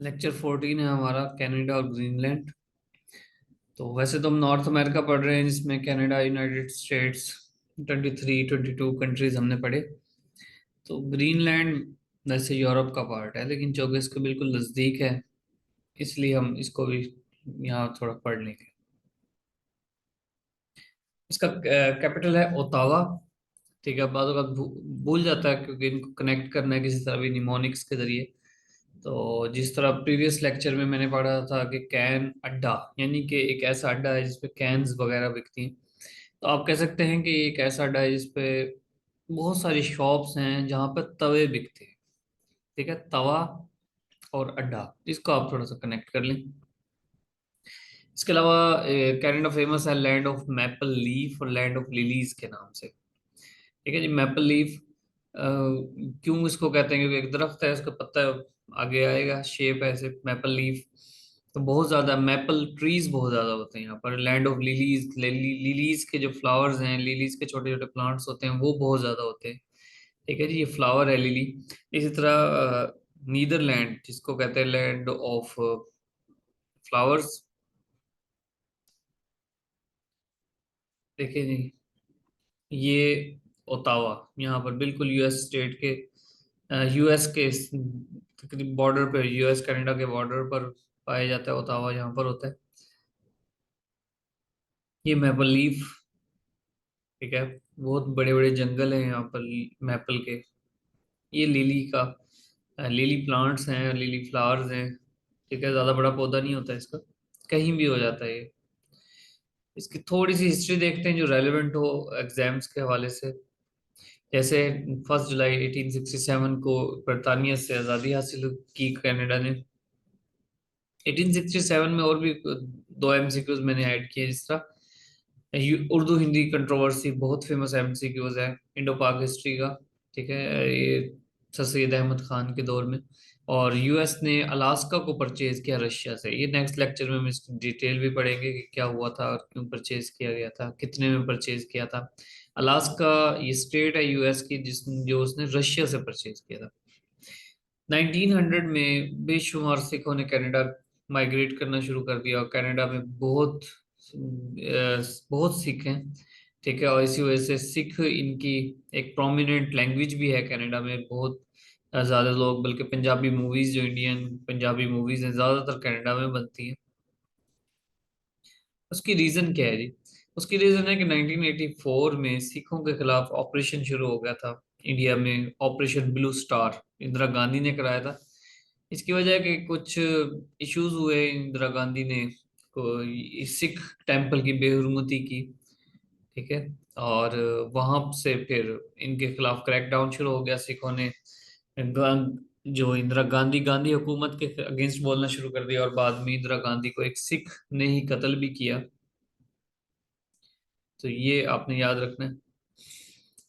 Lecture 14 है हमारा, Canada और ग्रीनलैंड। तो वैसे तो हम नॉर्थ अमेरिका पढ़ रहे हैं, जिसमें कनाडा, यूनाइटेड स्टेट्स, 22 कंट्रीज हमने पढ़े। तो ग्रीनलैंड वैसे यूरोप का पार्ट है, लेकिन चूंकि इसके बिल्कुल नज़दीक है, इसलिए हम इसको भी यहाँ थोड़ा पढ़ लेंगे। इसका कैपिटल है ओटावा। ठीक है, बाद भूल जाता है क्योंकि इनको कनेक्ट करना है किसी तरह भी निमोनिक्स के जरिए। तो जिस तरह प्रीवियस लेक्चर में मैंने पढ़ा था कि कैन अड्डा, यानी कि एक ऐसा अड्डा है जिसपे कैन्स वगैरह बिकती हैं। तो आप कह सकते हैं कि ये एक ऐसा अड्डा है जिसपे बहुत सारी शॉप्स हैं जहाँ पर तवे बिकते हैं। ठीक है, तवा और अड्डा, इसको आप थोड़ा सा कनेक्ट कर लें। इसके अलावा कनाडा फेमस है लैंड ऑफ मैपल लीफ और लैंड ऑफ लिलीज के नाम से। ठीक है जी, मैपल लीफ क्यों इसको कहते हैं? क्योंकि एक दरख्त है, उसका पत्ता आगे आएगा, शेप है ऐसे, मैपल लीफ। तो बहुत ज्यादा मैपल ट्रीज बहुत ज्यादा होते हैं यहाँ पर। लैंड ऑफ लिलीज, लिलीज के जो फ्लावर्स हैं, लिलीज के छोटे छोटे प्लांट्स होते हैं, वो बहुत ज्यादा होते हैं। ठीक है जी, ये फ्लावर है लिली। इसी तरह नीदरलैंड, जिसको कहते हैं लैंड ऑफ फ्लावर्स। देखिए जी, ये ओटावा, यहाँ पर बिल्कुल यूएस स्टेट के, यूएस के तकरीब बॉर्डर पे, यूएस कनाडा के बॉर्डर पर पाया जाता है ओटावा, यहाँ पर होता है। ये मैपल लीफ। ठीक है, बहुत बड़े बड़े जंगल हैं यहाँ पर मैपल के। ये लिली का, लिली प्लांट्स हैं, लिली फ्लावर्स हैं। ठीक है, ज़्यादा बड़ा पौधा नहीं होता इसका, कहीं भी हो जाता है ये। इसकी थोड़ी सी हिस्ट्री देखते हैं जो रेलेवेंट हो एग्जाम्स के हवाले से। जैसे 1 जुलाई 1867 को बरतानिया से आज़ादी हासिल की कनाडा ने। 1867 में और भी दो एमसीक्यूज मैंने ऐड किए, जिस तरह उर्दू हिंदी कंट्रोवर्सी, बहुत फेमस एमसीक्यूज है इंडो पाक हिस्ट्री का। ठीक है, ये सर सैयद अहमद खान के दौर में। और यूएस ने अलास्का को परचेज किया रशिया से। ये नेक्स्ट लेक्चर में हम इसकी डिटेल भी पढ़ेंगे कि क्या हुआ था और क्यों परचेज किया गया था, कितने में परचेज किया था। अलास्का ये स्टेट है यूएस की जिस जो उसने रशिया से परचेज किया था। 1900 में बेशुमार सिखों ने कनाडा माइग्रेट करना शुरू कर दिया, और कनाडा में बहुत सिख हैं। ठीक है, और इसी वजह से सिख इनकी एक प्रोमिनेंट लैंग्वेज भी है कनाडा में। बहुत ज़्यादा लोग, बल्कि पंजाबी मूवीज़, जो इंडियन पंजाबी मूवीज़ हैं, ज़्यादातर कनाडा में बनती हैं। उसकी रीज़न क्या है जी? उसकी रीज़न है कि 1984 में सिखों के खिलाफ ऑपरेशन शुरू हो गया था इंडिया में, operation blue star, Indira Gandhi ने कराया था। इसकी वजह है कि कुछ इश्यूज हुए, इंदिरा गांधी ने को इस सिख टेम्पल की बेहुरमती की। ठीक है, और वहां से फिर इनके खिलाफ क्रैकडाउन शुरू हो गया। सिखों ने जो इंदिरा गांधी, गांधी हुकूमत के अगेंस्ट बोलना शुरू कर दिया, और बाद में इंदिरा गांधी को एक सिख ने ही कत्ल भी किया। तो ये आपने याद रखना है।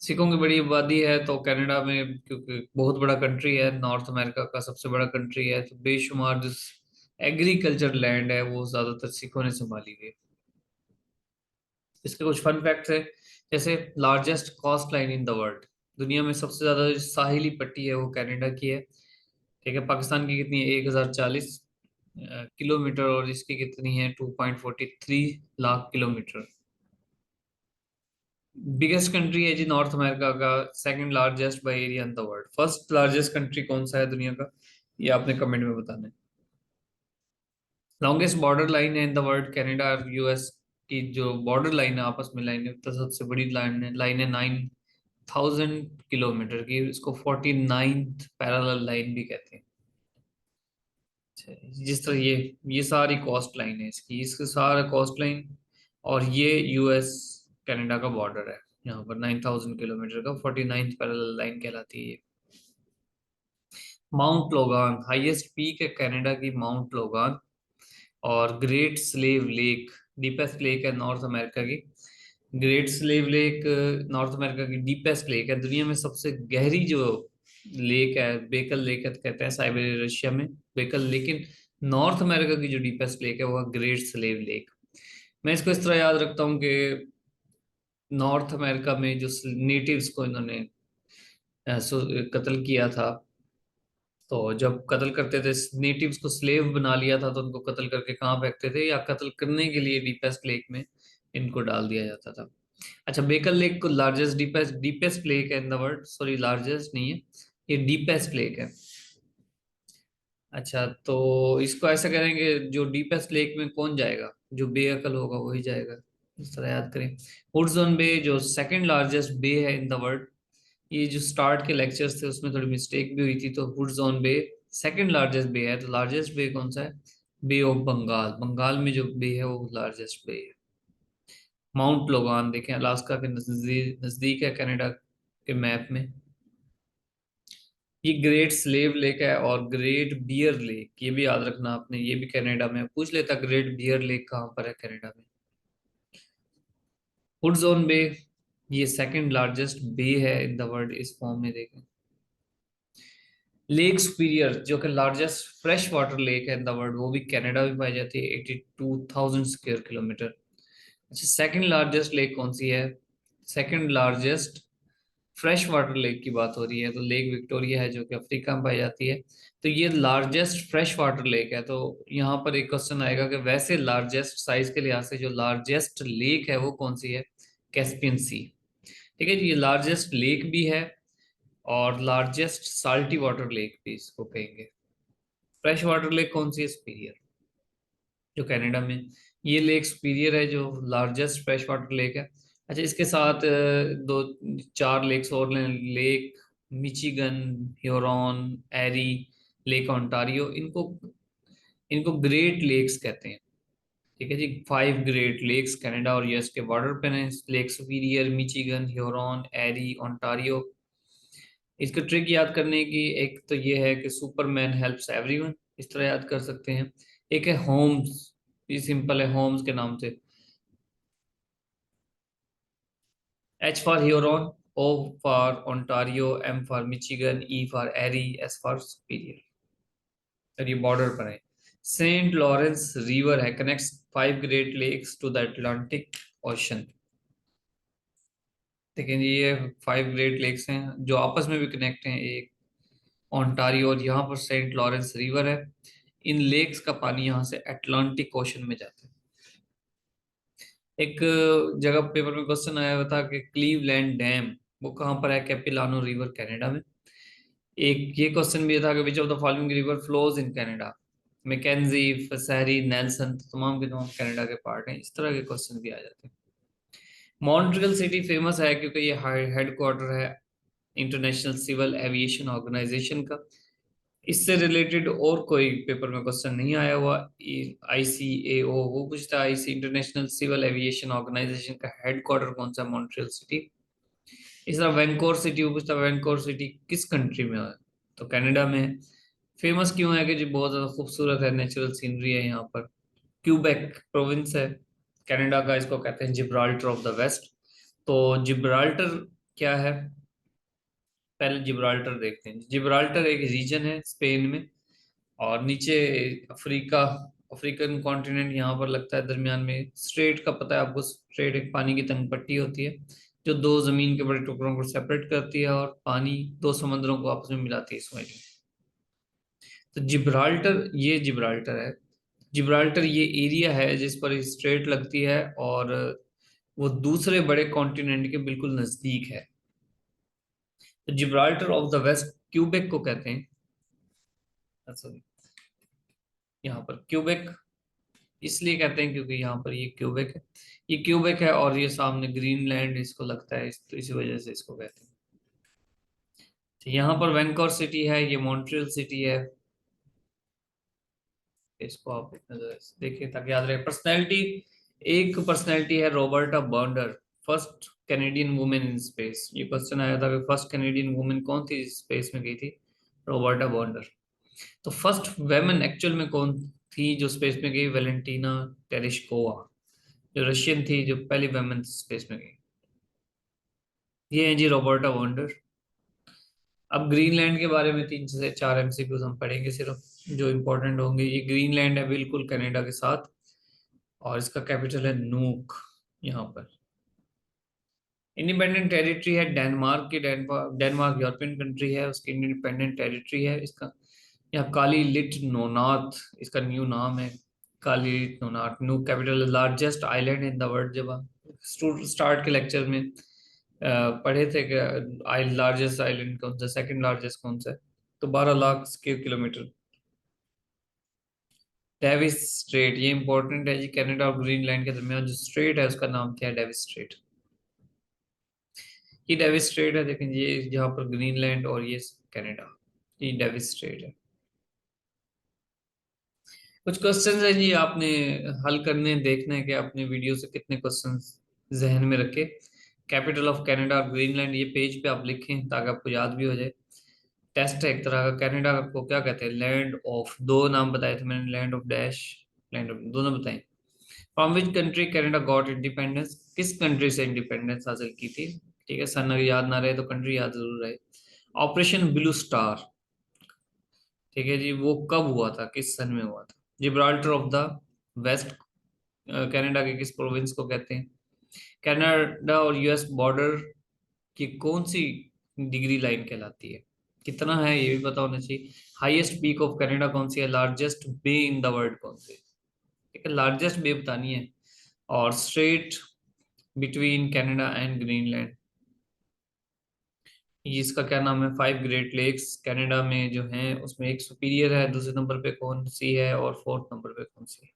सिखों की बड़ी आबादी है तो कनाडा में, क्योंकि बहुत बड़ा कंट्री है, नॉर्थ अमेरिका का सबसे बड़ा कंट्री है, तो बेशुमार जो एग्रीकल्चर लैंड है वो ज्यादातर सिखों ने संभाली हुई है। इसके कुछ फन फैक्ट्स है, जैसे largest coastline in the world, दुनिया में सबसे ज्यादा जो साहिली पट्टी है वो कनाडा की है। ठीक है, पाकिस्तान की कितनी है? 1040 किलोमीटर, और इसकी कितनी है? 2.43 लाख किलोमीटर। बिगेस्ट कंट्री है जी नॉर्थ अमेरिका का, second largest by area in the world. First largest country कौन सा है दुनिया का, ये आपने कमेंट में बताना है। लॉन्गेस्ट बॉर्डर लाइन है इन द वर्ल्ड, कनाडा और यूएस की जो बॉर्डर लाइन है, आपस में लाइन है, तो सबसे बड़ी लाइन है 9,000 किलोमीटर की। इसको 49th पैरेलल लाइन भी कहते हैं। अच्छा, जिस तरह ये सारी कोस्ट लाइन है इसकी, इसके सारा कोस्ट लाइन, और ये यूएस कनाडा का बॉर्डर है। यहाँ पर 9,000 किलोमीटर का 49th पैरेलल लाइन कहलाती है ये। माउंट लोगान हाईएस्ट पीक है कनाडा की, माउंट लोगान। और great slave lake, deepest lake है नॉर्थ अमेरिका की। Great slave lake north America की डीपेस्ट लेक है। दुनिया में सबसे गहरी जो लेक है बेकल लेक है, कहते हैं साइबेरिया रशिया में बेकल। लेकिन नॉर्थ अमेरिका की जो डीपेस्ट लेक है वो है ग्रेट स्लेव लेक। मैं इसको इस तरह याद रखता हूँ कि नॉर्थ अमेरिका में जो नेटिव्स को इन्होंने कत्ल किया था, तो जब कत्ल करते थे नेटिव्स को, स्लेव बना लिया था, तो उनको कत्ल करके कहाँ फेंकते थे, या कत्ल करने के लिए डीपेस्ट लेक में इनको डाल दिया जाता था। अच्छा, बेकल लेक को लार्जेस्ट डीपेस्ट डीपेस्ट लेक है इन द वर्ल्ड, सॉरी लार्जेस्ट नहीं है, ये डीपेस्ट लेक है। अच्छा, तो इसको ऐसा करेंगे, जो डीपेस्ट लेक में कौन जाएगा, जो बेअकल होगा वही जाएगा। इस तरह याद करें। हुड्सन बे जो सेकंड लार्जेस्ट बे है इन द वर्ल्ड, ये जो स्टार्ट के लेक्चर्स थे उसमें थोड़ी मिस्टेक भी हुई थी, तो हुड्सन बे सेकंड लार्जेस्ट बे है, तो लार्जेस्ट बे कौन सा है, बे ऑफ बंगाल, बंगाल में जो बे है वो लार्जेस्ट बे है। माउंट लोगान देखें, अलास्का के नजदीक नजदीक है कनाडा के मैप में। ये ग्रेट स्लेव लेक है, और ग्रेट बियर लेक ये भी याद रखना आपने, ये भी कनाडा में पूछ लेता, ग्रेट बियर लेक कहाँ पर है कनाडा में। हुड्सन बे ये सेकंड लार्जेस्ट बे है इन द वर्ल्ड इस फॉर्म में देखें। लेक सुपीरियर जो कि लार्जेस्ट फ्रेश वाटर लेक है इन द वर्ल्ड, वो भी कनाडा में पाई जाती है, 82,000 स्क्वायर किलोमीटर। अच्छा, सेकंड लार्जेस्ट लेक कौन सी है, second largest fresh water lake की बात हो रही है, तो लेक विक्टोरिया है जो कि अफ्रीका में पाई जाती है। तो ये लार्जेस्ट फ्रेश वाटर लेक है, तो यहाँ पर एक क्वेश्चन आएगा कि वैसे लार्जेस्ट साइज के लिहाज से जो लार्जेस्ट लेक है वो कौन सी है, कैस्पियन सी। ठीक है जी, ये लार्जेस्ट लेक भी है और लार्जेस्ट साल्टी वाटर लेक भी इसको कहेंगे। फ्रेश वाटर लेक कौन सी है, सुपीरियर, जो कनाडा में, ये लेक सुपीरियर है जो लार्जेस्ट फ्रेश वाटर लेक है। अच्छा, इसके साथ दो चार लेक्स और हैं, लेक मिचिगन, ह्यूरॉन, एरी, लेक ओंटारियो, इनको इनको ग्रेट लेक्स कहते हैं। ठीक है जी, 5 ग्रेट लेक्स कनाडा और यूएस के बॉर्डर पे हैं, लेक सुपीरियर, मिचिगन, ह्यूरॉन, एरी, ओंटारियो। इसका ट्रिक याद करने की, एक तो ये है कि सुपरमैन हेल्प्स एवरीवन, इस तरह याद कर सकते हैं। एक है होम्स, ये सिंपल है, होम्स के नाम से, H for Huron, O for Ontario, M for Michigan, E for Erie, S for Superior. और ये बॉर्डर पर है। सेंट लॉरेंस रिवर है, connects 5 great lakes to the Atlantic ocean. लेकिन ये 5 ग्रेट लेक्स हैं जो आपस में भी कनेक्ट हैं, एक ओंटारियो, और यहाँ पर सेंट लॉरेंस रिवर है। इन लेक्स का पानी यहाँ से अटलांटिक ओशन में जाता है। एक जगह पेपर में क्वेश्चन आया हुआ था कि क्लीवलैंड डैम वो कहाँ पर है, कैपिलानो रिवर कनाडा में। एक ये क्वेश्चन भी था कि which of the following river flows in Canada, Mackenzie, Fraser, Nelson, तो तमाम के तमाम कनाडा के पार्ट हैं, इस तरह के क्वेश्चन भी आ जाते हैं। मॉन्ट्रियल सिटी फेमस है क्योंकि ये हेडक्वार्टर है इंटरनेशनल सिविल एविएशन ऑर्गेनाइजेशन का। इससे रिलेटेड और कोई पेपर में क्वेश्चन नहीं आया हुआ। ICAO वो पूछता है, IC international civil aviation organization का हेडक्वार्टर कौन सा, मॉन्ट्रियल सिटी। इस तरह वैंकोवर सिटी वो पूछता है, वैंकोवर सिटी किस कंट्री में है, तो कनाडा में है। फेमस क्यों है कि जी बहुत ज्यादा खूबसूरत है, नेचुरल सीनरी है यहाँ पर। क्यूबेक प्रोविंस है कनाडा का, इसको कहते हैं जिब्राल्टर ऑफ द वेस्ट। तो जिब्राल्टर क्या है, पहले जिब्राल्टर देखते हैं। जिब्राल्टर एक रीजन है स्पेन में, और नीचे अफ्रीका, अफ्रीकन कॉन्टिनेंट यहाँ पर लगता है, दरमियान में स्ट्रेट का पता है आपको, स्ट्रेट एक पानी की तंग पट्टी होती है जो दो जमीन के बड़े टुकड़ों को सेपरेट करती है और पानी दो समंदरों को आपस में मिलाती है, समझ लो। तो जिब्राल्टर, ये जिब्राल्टर है। जिब्राल्टर ये एरिया है जिस पर स्ट्रेट लगती है, और वो दूसरे बड़े कॉन्टिनेंट के बिल्कुल नजदीक है। तो Gibraltar of the west Quebec को कहते हैं। अच्छा, यहाँ पर क्यूबेक इसलिए कहते हैं क्योंकि यहाँ पर ये क्यूबेक है, ये क्यूबेक है, और ये सामने ग्रीनलैंड इसको लगता है, तो इसी वजह से इसको कहते हैं। तो यहाँ पर वैंकूवर सिटी है, ये मॉन्ट्रियल सिटी है। इसको आप एक नजर से देखिए ताकि याद रहे। पर्सनैलिटी, एक पर्सनैलिटी है Roberta Bondar, first Canadian women in space. ये क्वेश्चन आया था कि फर्स्ट कैनेडियन वुमेन कौन थी स्पेस में गई थी, रॉबर्टा बर्नर। तो फर्स्ट वेमन एक्चुअल में कौन थी जो स्पेस में गई, वेलेंटीना टेरेस्कोवा, जो रशियन थी जो पहली वेमन स्पेस में गई। ये है जी रॉबर्टा वॉन्डर। अब ग्रीनलैंड के बारे में 3 से 4 MCQs हम पढ़ेंगे सिर्फ, जो इम्पोर्टेंट होंगे। ये ग्रीनलैंड है बिल्कुल कनाडा के साथ, और इसका कैपिटल है नूक यहाँ पर। इंडिपेंडेंट टेरिटरी है डेनमार्क की, डेनमार्क यूरोपियन कंट्री है, उसकी इंडिपेंडेंट टेरिटरी है। इसका या काली लिट नोनाथ, इसका न्यू नाम है। Kalaallit Nunaat, new capital, largest island in the world. जब आप स्टार्ट के लेक्चर में पढ़े थे कि आई लार्जेस्ट आइलैंड कौन सा, सेकंड लार्जेस्ट कौन सा है, तो 12 lakh square kilometre. Davis Strait, ये इंपॉर्टेंट है जी, कनाडा और ग्रीनलैंड के दरमियान जो स्ट्रेट है उसका नाम क्या है, डेविस स्ट्रेट। ये डेविस स्ट्रेट है, देखें ये जहाँ पर ग्रीनलैंड और ये कनाडा, ये डेविस स्ट्रेट है। कुछ क्वेश्चंस है जी, आपने हल करने, देखना है कि आपने वीडियो से कितने क्वेश्चंस जहन में रखे। कैपिटल ऑफ कनाडा और ग्रीनलैंड ये पेज पे आप लिखें ताकि आपको याद भी हो जाए। टेस्ट है एक तरह का। कनाडा को क्या कहते हैं, लैंड ऑफ, दो नाम बताए थे मैंने, land of dash, land of, दोनों बताए। From which country Canada got independence, किस कंट्री से इंडिपेंडेंस हासिल की थी। ठीक है, सन अगर याद ना रहे तो कंट्री याद जरूर रहे। ऑपरेशन ब्लू स्टार, ठीक है जी, वो कब हुआ था, किस सन में हुआ था। Gibraltar of the west, Canada के किस प्रोविंस को कहते हैं। कनाडा और यूएस बॉर्डर की कौन सी डिग्री लाइन कहलाती है, कितना है ये भी पता होना चाहिए। हाईएस्ट पीक ऑफ कनाडा कौन सी है, largest bay in the world कौन सी है। ठीक है, लार्जेस्ट बे बतानी है। और straight between Canada and Greenland, इसका क्या नाम है, फाइव ग्रेट लेक्स कनाडा में जो हैं उसमें एक सुपीरियर है, दूसरे नंबर पे कौन सी है और फोर्थ नंबर पे कौन सी है।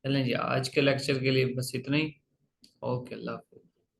चलें जी, आज के लेक्चर के लिए बस इतना ही। ओके, अल्लाह हाफिज़।